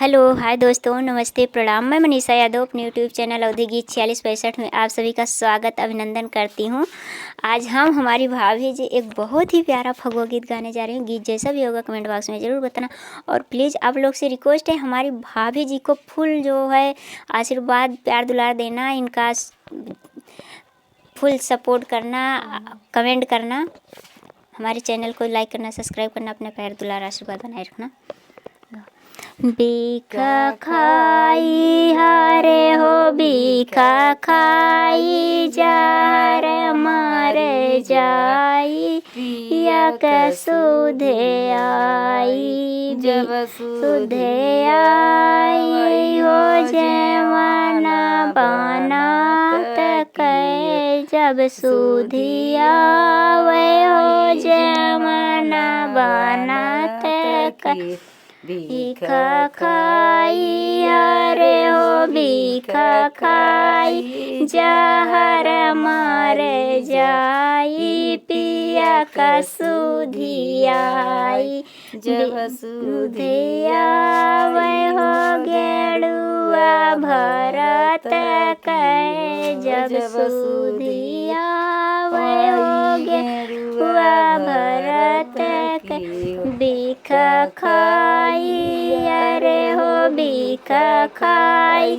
Hello hi दोस्तों, नमस्ते, प्रणाम। मैं मनीषा यादव अपने यूट्यूब चैनल अवधि गीत 4665 में आप सभी का स्वागत अभिनंदन करती हूँ। आज हम हमारी भाभी जी एक बहुत ही प्यारा फगुआ गीत गाने जा रहे हैं। गीत जैसा भी होगा कमेंट बॉक्स में ज़रूर बताना। और प्लीज़ आप लोग से रिक्वेस्ट है, हमारी भाभी जी को फुल जो है आशीर्वाद प्यार दुलार देना, इनका फुल सपोर्ट करना, कमेंट करना, हमारे चैनल को लाइक करना, सब्सक्राइब करना, अपना प्यार दुलार आशीर्वाद बनाए रखना। बीखा खाई हारे हो बीखा खाई जार मारे जाई पिया का सुधे आई जब सुधे आई हो जवाना बाना तक जब सुधिया वे हो जवाना बाना तक बीखा खाई हरे हो बीखा खाई जहर मारे जाई पिया का सुधियाई जब सुधिया वे हो गेड़ुआ भरत कै जब सुधिया वे हो गेड़ुआ भरत कै बीखा खाई अरे हो बीखा खाई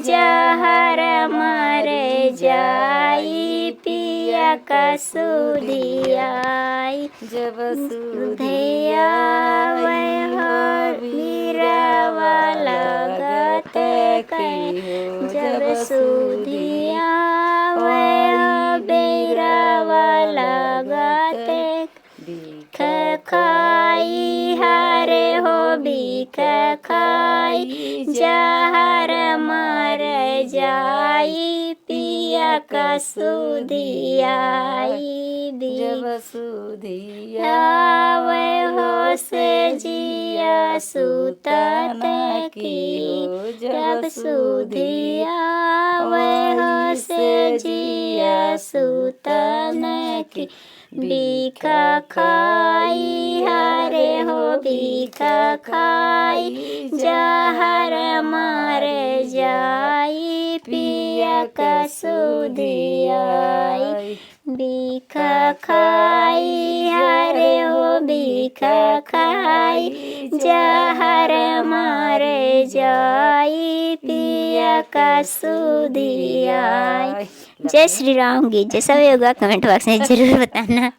जहर मारे जाई पिया का सुधियाई जब सुधिया वे हो वीरवा लगत कै जब सुधिया वे हो वीरवा लगत बीख खाई हरे हो बीख खाई जहर मर जाई पिया का सुधियाई जब सुधिया वे हो से जिया सुतत की जब सुधिया वे हो से जिया सुतन की बीखा खाई हरे हो बीखा खाई जहर मार जाई पिया का सुधियाई बीखा खाई हरे हो बीखा खाई जहर मार जाई पिया का सुधियाई। जय श्री राम गीत जैसा भी होगा कमेंट बॉक्स में ज़रूर बताना।